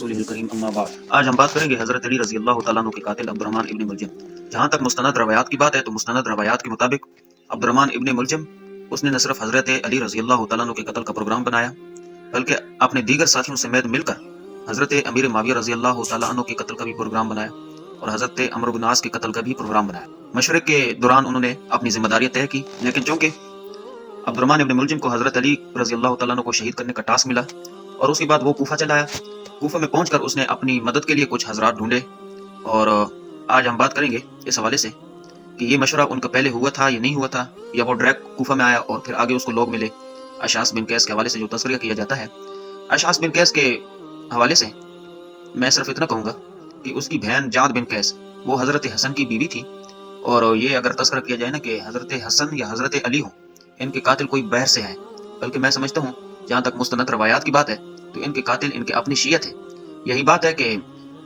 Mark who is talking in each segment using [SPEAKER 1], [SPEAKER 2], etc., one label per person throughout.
[SPEAKER 1] रसूलिहिल करीम अम्मा बाद। आज हम बात करेंगे हज़रत अली रज़ी अल्लाह तआला अन्हु के कातिल अब्दुर्रहमान इब्न मुलजिम। जहाँ तक मुस्तनद रवायात की बात है तो मुस्तनद रवायात के मुताबिक अब्दुर्रहमान इब्न मुलजिम उसने न सिर्फ हज़रत अली रज़ी अल्लाह तआला अन्हु के कत्ल का प्रोग्राम बनाया, बल्कि अपने दीगर साथियों समेत मिलकर हज़रत अमीर मुआविया रज़ी अल्लाह तआला अन्हु के कत्ल का भी प्रोग्राम बनाया और हज़रत अमर बिन आस के कत्ल का भी प्रोग्राम बनाया। मशरिक के दौरान उन्होंने अपनी जिम्मेदारी तय की, लेकिन चूंकि अब्दुर्रहमान इब्न मुलजिम को हज़रत अली रज़ी अल्लाह तआला अन्हु को शहीद करने का टास्क मिला और उसके बाद वो कूफा चला आया। कूफा में पहुंचकर उसने अपनी मदद के लिए कुछ हजरात ढूंढे और आज हम बात करेंगे इस हवाले से कि ये मशवरा उनका पहले हुआ था या नहीं हुआ था, या वो डायरेक्ट कूफा में आया और फिर आगे उसको लोग मिले। अशास बिन कैस के हवाले से जो तस्करिया किया जाता है, अशास बिन कैस के हवाले से मैं सिर्फ इतना कहूँगा कि उसकी बहन जाद बिन कैस वो हज़रत हसन की बीवी थी, और ये अगर तस्करा किया जाए ना कि हज़रत हसन या हज़रत अली हो, इनके कातिल कोई बहर से है, बल्कि मैं समझता हूँ जहाँ तक मुस्तनद रवायात की बात है तो इनके कातिल इनके अपनी शियत है। यही बात है कि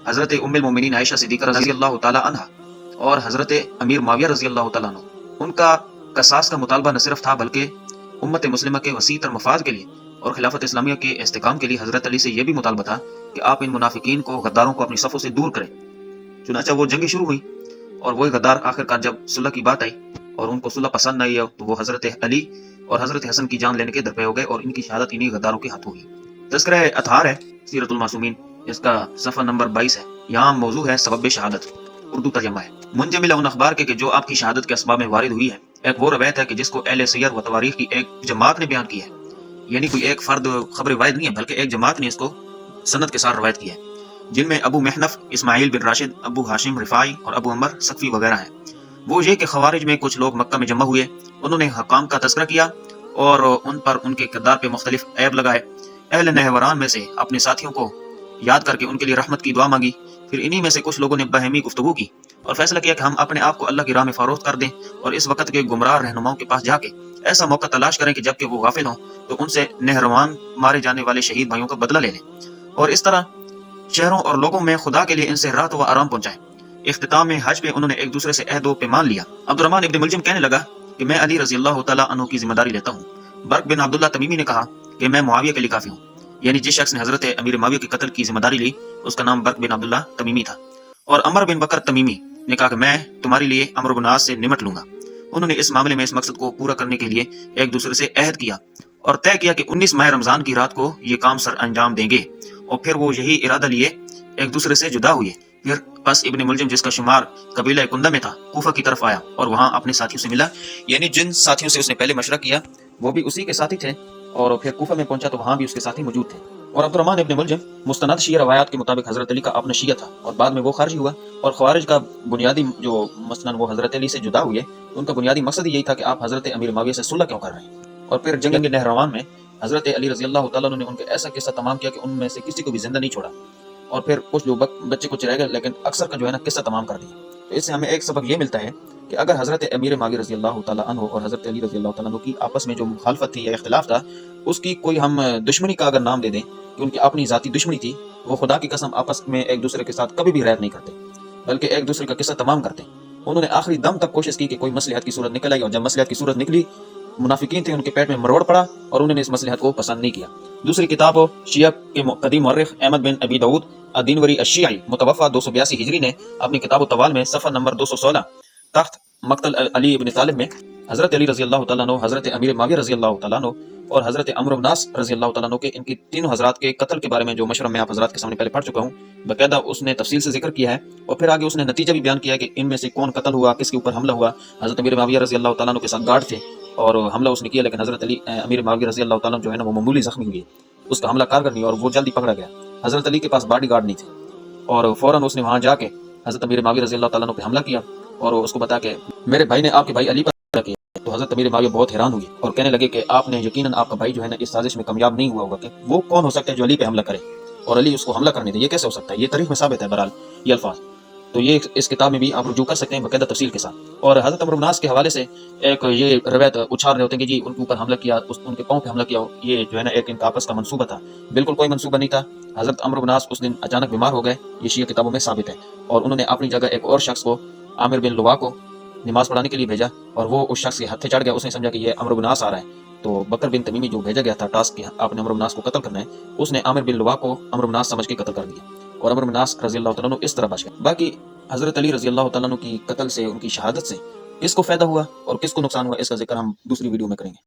[SPEAKER 1] हज़रत उम्मुल मोमिनीन आयशा सिद्दीक़ा रज़ी अल्लाह तआला अन्हा और हज़रत अमीर मुआविया रज़ी अल्लाह तआला अन्हु उनका कसास का मुतालबा न सिर्फ था, बल्कि उम्मत मुस्लिमा के वसी तर मफाद के लिए और खिलाफत इस्लामिया के इस्तेकाम के लिए हज़रत अली से यह भी मुतालबा था कि आप इन मुनाफिकीन को, गद्दारों को अपनी सफ़ों से दूर करें। चुनांचे वो जंगी शुरू हुई और वही गद्दार आखिरकार जब सुलह की बात आई और उनको सुलह पसंद नहीं आई तो वो हज़रत अली और हज़रत हसन की जान लेने के दरपे हो गए और इनकी शहादत इन्हीं गद्दारों के हाथों हुई। तज़किरा अतहार है सीरतुल मासूमीन, इसका सफ़ा नंबर 22 है। यहाँ मौजू है सबब शहादत, उर्दू तर्जमा है मुंजमिल उन अखबार के जो आपकी शहादत के असबाब में वारिद हुई है। एक वो रवायत है कि जिसको अहले सियर व तवारीख की एक जमात ने बयान की है, यानी कोई एक फर्द खबर वाहिद नहीं है बल्कि एक जमात ने इसको सनद के साथ रवायत की है, जिनमें अबू महनफ, इस्माइल बिन राशिद, अबू हाशिम रिफाई और अबू अमर सकफी वगैरह हैं। वो ये कि खवारिज में कुछ लोग मक्का में जमा हुए, उन्होंने हकाम का तज़किरा किया और उन पर उनके किरदार पे मुख्तलिफ ऐब लगाए। अहले नहवरान में से अपने साथियों को याद करके उनके लिए रहमत की दुआ मांगी। फिर इन्हीं में से कुछ लोगों ने बहमी गुफ्तगू की और फैसला किया कि हम अपने आप को अल्लाह की राह में फरोख्त कर दें और इस वक्त के गुमराह रहनुमाओं के पास जाके ऐसा मौका तलाश करें कि जबकि वो गाफिल हों तो उनसे नहरवान मारे जाने वाले शहीद भाइयों का बदला ले लें और इस तरह शहरों और लोगों में खुदा के लिए इनसे राहत व आराम पहुंचाएं। इख्तिताम में हज पे उन्होंने एक दूसरे से अहद व पैमान लिया। अब्दुर्रहमान इब्न मुलजिम कहने लगा कि मैं अली रज़ी अल्लाह तआला अन्हु की जिम्मेदारी लेता हूँ। बर्क बिन अब्दुल्लाह तमीमी ने कहा कि मैं मुआविया के लिए काफी हूँ, यानी जिस शख्स ने हजरत अमीर मुआविया के कत्ल की जिम्मेदारी ली उसका नाम बर्क बिन अब्दुल्लाह तमीमी था। और अमर बिन बकर तमीमी ने कहा कि मैं तुम्हारे लिए अमर बिन आस से निमट लूंगा। उन्होंने इस मामले में इस मकसद को पूरा करने के लिए एक दूसरे से अहद किया और तय किया कि 19 माह रमजान की रात को ये काम सर अंजाम देंगे और फिर वो यही इरादा लिए एक दूसरे से जुदा हुए। फिर बस इब्न मुलजिम, जिसका शुमार कबीला कुंदा में था, कूफा की तरफ आया और वहां अपने साथियों से मिला, यानी जिन साथियों से उसने पहले मशवरा किया वो भी उसी के साथी थे और फिर कूफा में पहुंचा तो वहां भी उसके साथी मौजूद थे। और अब्दुर्रहमान इब्न मुलजिम मुस्तनद शिया रवायात के मुताबिक हजरत अली का अपना शिया था और बाद में वो खारिज हुआ और खवारिज का बुनियादी जो मसलन वो हजरत अली से जुदा हुए, उनका बुनियादी मकसद यही था कि आप हजरत अमीर मुआविया से सुलह क्यों कर रहे हैं। और फिर जंग नहरवान में हजरत अली रज़ी अल्लाह तआला अन्हु ने उनके ऐसा किस्सा तमाम किया कि उनमें से किसी को भी जिंदा नहीं छोड़ा और फिर कुछ जो बच्चे कुछ रह गए, लेकिन अक्सर का जो है ना किस्सा तमाम कर दिया। तो इससे हमें एक सबक ये मिलता है कि अगर हजरत अमीर मुआविया रज़ी अल्लाह तआला अन्हु और हजरत अली रज़ी अल्लाह तआला अन्हु की आपस में जो मुखालफत थी या इख्तिलाफ था, उसकी कोई हम दुश्मनी का अगर नाम दे दें कि उनकी अपनी जाती दुश्मनी थी, वो खुदा की कसम आपस में एक दूसरे के साथ कभी भी रैत नहीं करते बल्कि एक दूसरे का किस्सा तमाम करते। उन्होंने आखिरी दम तक कोशिश की कि कोई मसलिहत की सूरत निकल आई और जब मसलिहत की सूरत निकली, मुनाफिकीन थे, उनके पेट में मरोड़ पड़ा और उन्होंने इस मसलिहत को पसंद नहीं किया। दूसरी किताब शिया के कदीम मुअर्रिख अहमद बिन अबी दाऊद अद-दीनवरी अश-शियाई मुतवफ़ा 282 हिजरी ने अपनी किताब तवाल में सफ़ा नंबर 216 तख्त मक्तल अली इब्न तालिब में हजरत अली रज़ी अल्लाह तआला अन्हु, हजरत अमीर मुआविया रज़ी अल्लाह तआला अन्हु और हजरत अमर बिन आस रज़ी अल्लाह तआला अन्हु के इनकी तीनों हजरात के कत्ल के बारे में जो मशवरा मैं आप हजरात के सामने पहले पढ़ चुका हूँ, बाकायदा उसने तफसील से जिक्र किया है और फिर आगे उसने नतीजा भी बयान किया कि इनमें से कौन कत्ल हुआ, किसके ऊपर हमला हुआ। हजरत अमीर मुआविया रज़ी अल्लाह तआला अन्हु के साथ गार्ड थे और हमला उसने किया, लेकिन हजरत अली अमीर मुआविया रज़ी अल्लाह तआला अन्हु जो है ना वो मामूली जख्मी हुए, उसका हमला कारगर नहीं और वो जल्दी पकड़ा गया। हजरत अली के पास बॉडी गार्ड नहीं थे और फौरन उसने वहां जाके हजरत अमीर मुआविया रज़ी अल्लाह तआला अन्हु पे हमला किया और उसको बता के मेरे भाई ने आपके भाई अली पर हमला किया। तो हजरत अमीर मुआविया बहुत हैरान हुए और कहने लगे कि आपने यकीनन आपका भाई जो है ना इस साजिश में कामयाब नहीं हुआ होगा, कि वो कौन हो सकता है जो अली पे हमला करे और अली उसको हमला करने दे, ये कैसे हो सकता है, ये तारीख में साबित है। बहरहाल ये अल्फाज तो ये इस किताब में भी आप रुजू कर सकते हैं बाकायदा तफसील के साथ। और हजरत अमर बिन आस के हवाले से एक ये रवायत उछाल रहे होते हैं कि जी उनके ऊपर हमला किया, उनके पाँव पे हमला किया, ये जो है ना एक इनका आपस का मंसूबा था। बिल्कुल कोई मंसूबा नहीं था। हजरत अमर बिन आस उस दिन अचानक बीमार हो गए, ये शिया किताबों में साबित है। और उन्होंने अपनी जगह एक और शख्स को, आमिर बिन लुवा को नमाज पढ़ाने के लिए भेजा और वो उस शख्स के हत्थे चढ़ गया। उसने समझा कि ये अमर बिन आस आ रहा है تو بکر بن تمیمی جو بھیجا گیا تھا ٹاسک کیا آپ نے عمرو بن عاص کو قتل کرنا ہے، اس نے عامر بن لوا کو عمرو بن عاص سمجھ کے قتل کر دیا اور عمرو بن عاص رضی اللہ تعالیٰ عنہ اس طرح بچ گئے۔ باقی حضرت علی رضی اللہ تعالیٰ عنہ کی قتل سے، ان کی شہادت سے کس کو فائدہ ہوا اور کس کو نقصان ہوا، اس کا ذکر ہم دوسری ویڈیو میں کریں گے۔